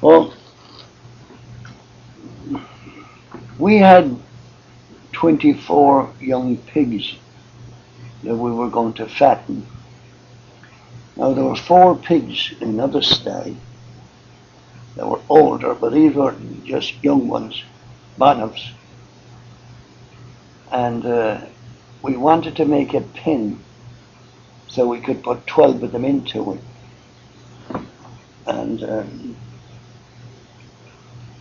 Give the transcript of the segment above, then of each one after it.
Well, we had 24 young pigs that we were going to fatten. Now there were 4 pigs in another sty that were older, but these were just young ones, bottoms. And we wanted to make a pen so we could put 12 of them into it. And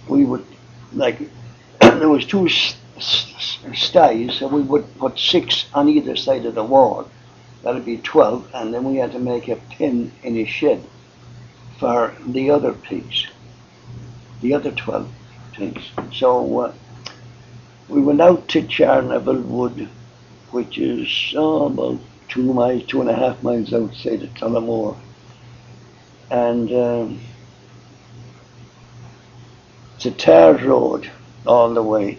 we would, like, there was 2 sties, so we would put 6 on either side of the wall. That'd be 12, and then we had to make a pen in a shed for the other pigs, the other 12 pigs. So we went out to Charneville Wood, which is about 2 miles, 2.5 miles outside of Tullamore. And it's a tarred road all the way,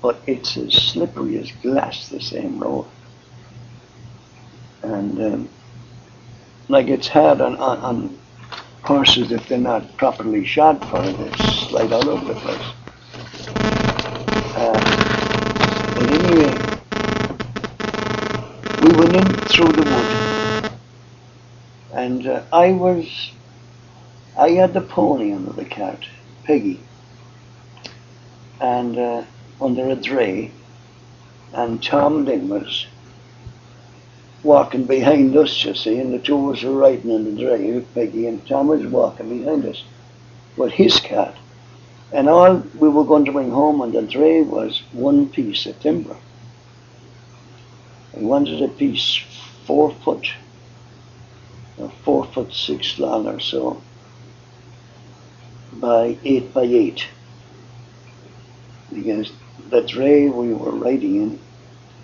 but it's as slippery as glass, the same road. And like, it's hard on horses if they're not properly shod for it. They slide all over the place. But anyway, we went in through the wood, and I had the pony under the cart, Peggy, and under a dray, and Tom then was walking behind us, you see, and the 2 of us were riding in the dray, Peggy, and Tom was walking behind us with his cart. And all we were going to bring home on the dray was 1 piece of timber. We wanted a piece 4 foot, or 4'6" long or so, by 8 by 8. Because the dray we were riding in,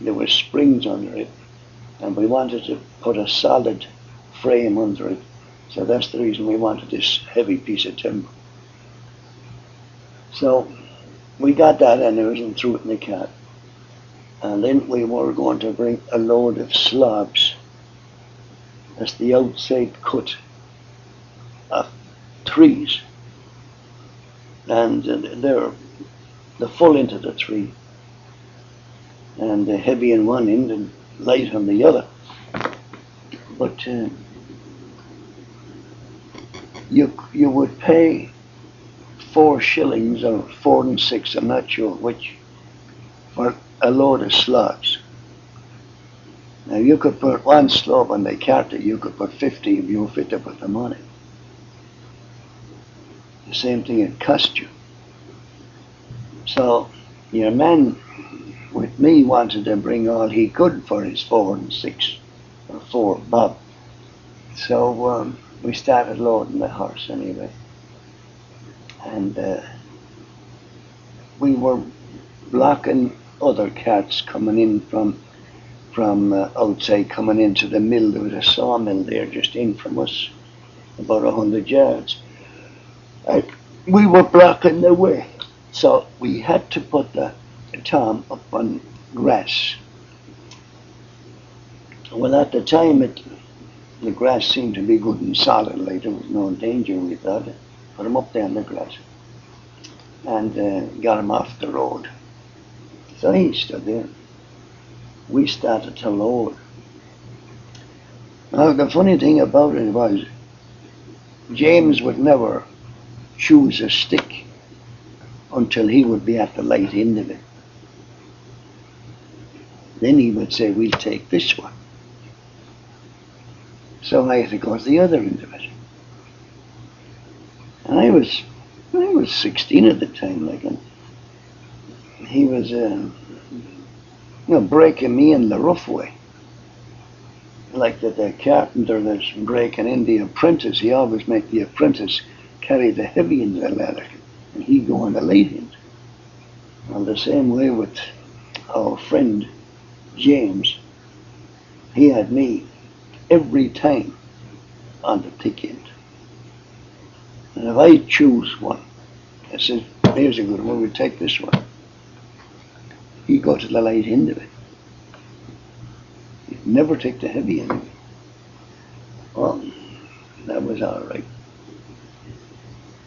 there were springs under it, and we wanted to put a solid frame under it. So that's the reason we wanted this heavy piece of timber. So we got that and threw it in the cart. And then we were going to bring a load of slabs. That's the outside cut of trees. And they're the full into the tree, and heavy in one end and light on the other. But you would pay 4 shillings or 4 and 6, I'm not sure which, for a load of slabs. Now you could put 1 slab on the cart, you could put 50 if you fit to put them on it. The same thing it cost you. So your man with me wanted to bring all he could for his 4 and 6, or 4 bob. So we started loading the horse anyway. And we were blocking other carts coming in from outside, coming into the mill. There was a sawmill there just in from us, about 100 yards. And we were blocking the way. So we had to put the Tom up on grass. Well, at the time, the grass seemed to be good and solid, like there was no danger, we thought. Put him up there on the grass and got him off the road. So he stood there. We started to load. Now, the funny thing about it was, James would never choose a stick until he would be at the light end of it. Then he would say, we'll take this one. So I had to go to the other end of it. And I was 16 at the time, like, and he was breaking me in the rough way. Like the carpenter that's breaking in the apprentice, he always make the apprentice carry the heavy end of the ladder, and he go on the light end. And the same way with our friend James, he had me every time on the thick end. And if I choose one, I said, here's a good one, we'll take this one. He'd go to the light end of it. He'd never take the heavy end of it. Well, that was all right.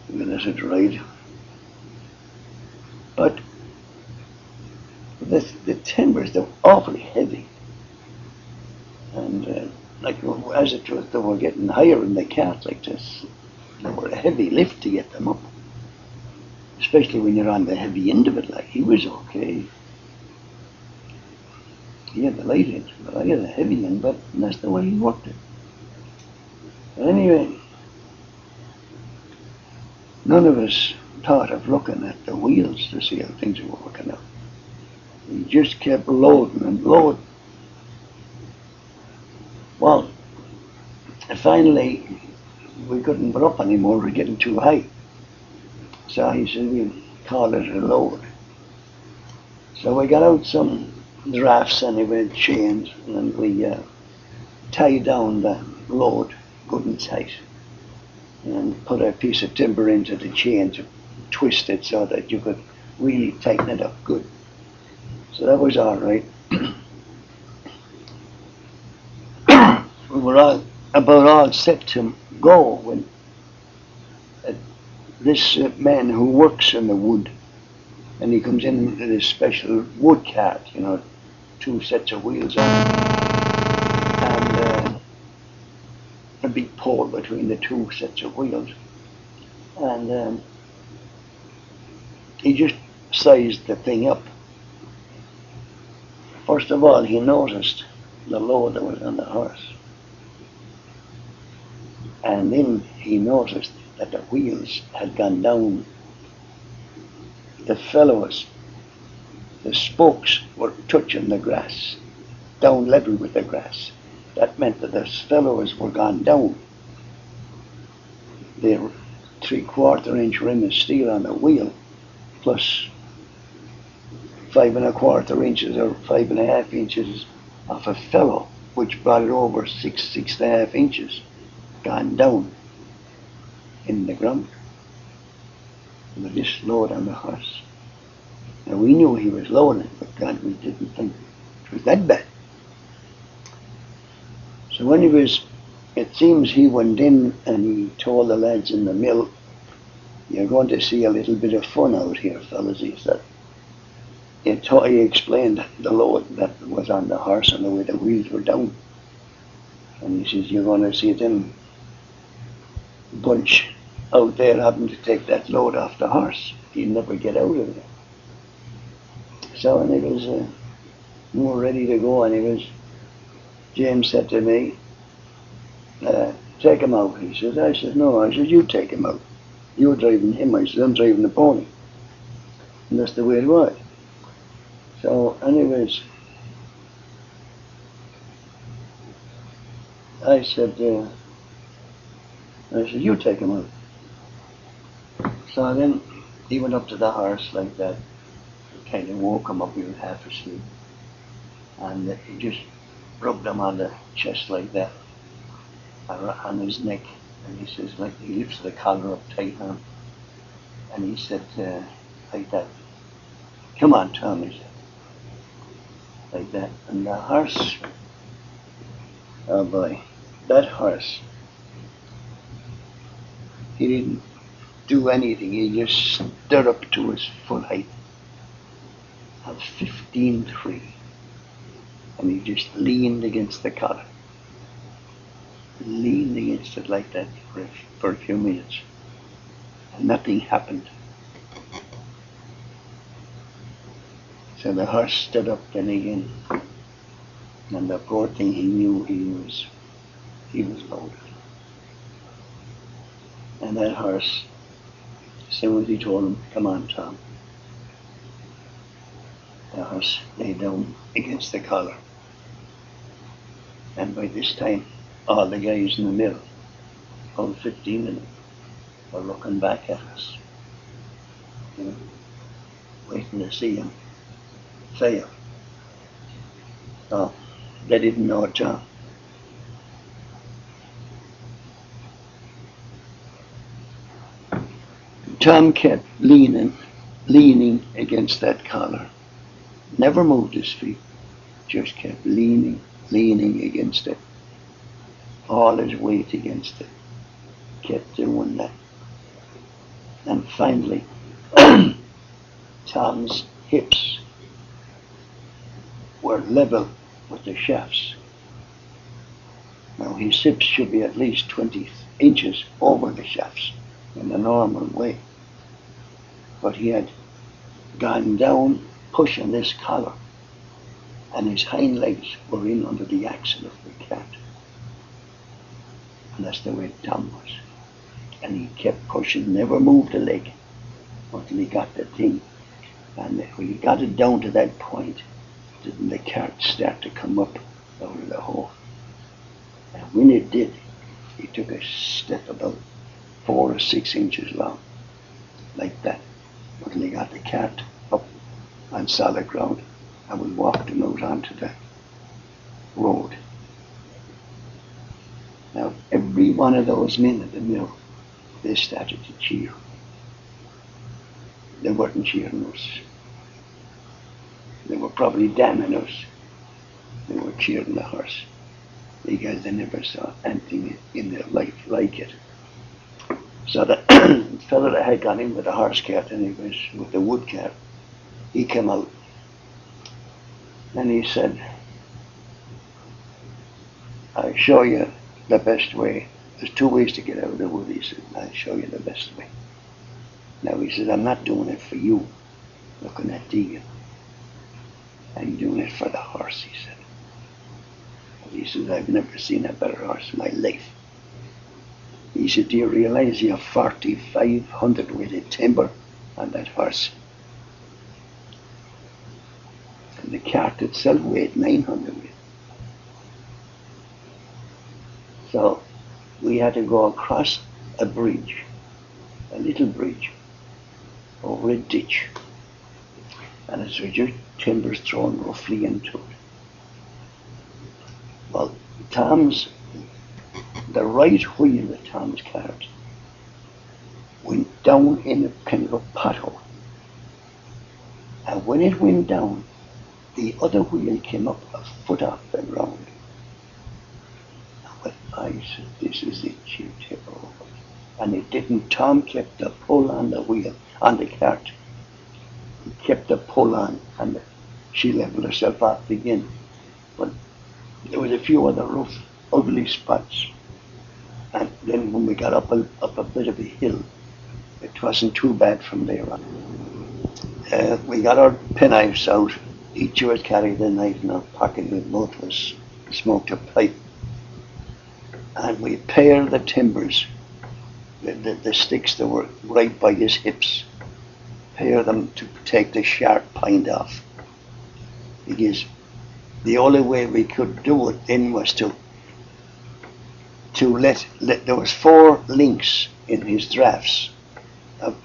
And I said, right. But the timbers, they were awfully heavy. And like as it was, they were getting higher in the cart like this. They were a heavy lift to get them up. Especially when you're on the heavy end of it, like he was okay. He had the light end, but I had the heavy end, but that's the way he worked it. But anyway, none of us thought of looking at the wheels to see how things were working out. He just kept loading and loading. Well, finally, we couldn't put up anymore, we were getting too high. So he said, we'll call it a load. So we got out some drafts anyway, chains, and we tied down the load good and tight and put a piece of timber into the chain to twist it so that you could really tighten it up good. So that was all right. We were about all set to go when this man who works in the wood, and he comes in with this special wood cart, 2 sets of wheels on it, and a big pole between the 2 sets of wheels. And he just sized the thing up. First of all, he noticed the load that was on the horse. And then he noticed that the wheels had gone down. The fellows, the spokes were touching the grass, down level with the grass. That meant that the fellows were gone down. The 3/4 inch rim of steel on the wheel, plus 5 1/4 inches or 5 1/2 inches of a fellow, which brought it over 6 1/2 inches, gone down in the ground with this load on the horse. Now we knew he was loading it, but God, we didn't think it was that bad. So when it seems he went in and he told the lads in the mill, you're going to see a little bit of fun out here, fellas, he said. He explained the load that was on the horse and the way the wheels were down. And he says, you're going to see them bunch out there having to take that load off the horse. He'd never get out of it. So, and it was we were ready to go, and James said to me, take him out. He said, I said, no. I said, you take him out. You're driving him. I said, I'm driving the pony. And that's the way it was. So, anyways, I said, you take him out. So then he went up to the horse like that, kind of woke him up, he was half asleep. And he just rubbed him on the chest like that, on his neck. And he says, like, he lifts the collar up tight on him. And he said, like that, come on, Tom, he said. Like that. And the horse, oh boy, that horse, he didn't do anything. He just stood up to his full height of 15.3, and he just leaned against the collar, leaned against it like that for a few minutes, and nothing happened. So the horse stood up then again, and the poor thing, he knew he was loaded. And that horse, as soon as he told him, come on, Tom, the horse lay down against the collar. And by this time, all the guys in the mill, all 15 of them, were looking back at us, waiting to see him fail. Oh, they didn't know it, John. Tom kept leaning against that collar. Never moved his feet, just kept leaning against it. All his weight against it. Kept doing that. And finally, Tom's hips were level with the shafts. Now his hips should be at least 20 inches over the shafts in a normal way. But he had gone down pushing this collar, and his hind legs were in under the axle of the cat. And that's the way Tom was. And he kept pushing, never moved a leg until he got the thing. And when he got it down to that point, didn't the cart start to come up out of the hole. And when it did, he took a step about 4 or 6 inches long, like that, until he got the cart up on solid ground, and we walked him out onto the road. Now, every one of those men at the mill, they started to cheer. They weren't cheering us. They were probably damning us. They were cheering the horse, because they never saw anything in their life like it. So the fellow that had gone in with the horse cart, and he was with the wood cart, he came out and he said, "I'll show you the best way. There's 2 ways to get out of the wood," he said. "I'll show you the best way." Now he said, "I'm not doing it for you, looking at Deegan. I'm doing it for the horse," he said. He said, "I've never seen a better horse in my life." He said, "Do you realize you have 4,500 weight of timber on that horse? And the cart itself weighed 900 weight. So we had to go across a bridge, a little bridge, over a ditch, and it's with your timbers thrown roughly into it. Well, the right wheel of Tom's cart went down in a kind of a pothole. And when it went down, the other wheel came up a foot off the ground. But I said, "This is it, you tip over." And it didn't. Tom kept the pull on the wheel, on the cart. He kept the pull on, and she leveled herself off again. But there was a few other rough, ugly spots. And then when we got up a bit of a hill, it wasn't too bad from there on. We got our penknives out. Each of us carried a knife in our pocket. We both of us smoked a pipe. And we pared the timbers, the sticks that were right by his hips, pare them to take the sharp point off. Because the only way we could do it then was to let there was 4 links in his drafts,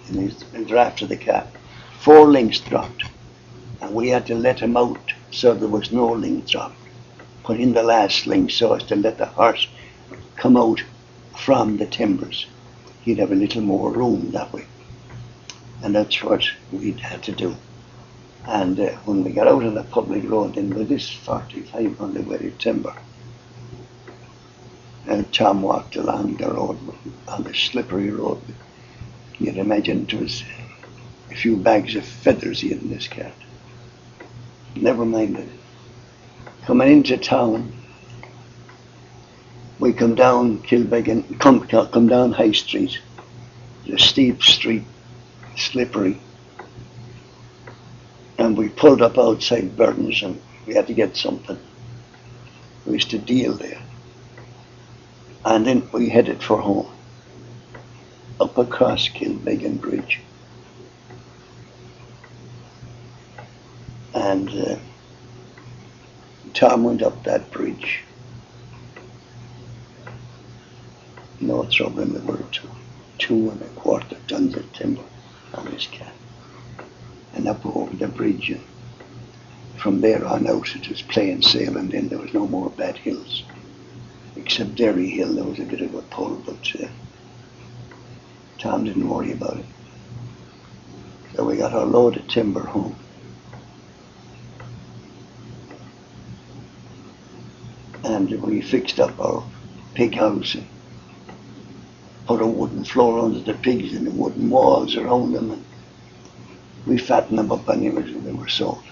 in his draft of the cat. 4 links dropped, and we had to let him out so there was no link dropped. Put in the last link so as to let the horse come out from the timbers. He'd have a little more room that way, and that's what we'd had to do. And when we got out on the public road, then with this 4,500 weight of timber, and Tom walked along the road, on the slippery road. You'd imagine it was a few bags of feathers he had in his cart. Never mind it. Coming into town, we come down Kilbeggan, come down High Street, the steep street, slippery, and we pulled up outside Burton's, and we had to get something. We used to deal there. And then we headed for home, up across Kilbeggan Bridge. And Tom went up that bridge. No trouble in the world. 2¼ tons of timber on his cat. And up over the bridge, and from there on out it was plain sailing. Then there was no more bad hills. Except Derry Hill, there was a bit of a pull, but Tom didn't worry about it. So we got our load of timber home. And we fixed up our pig house. put a wooden floor under the pigs and the wooden walls around them, and we fattened them up anyways when they were sold.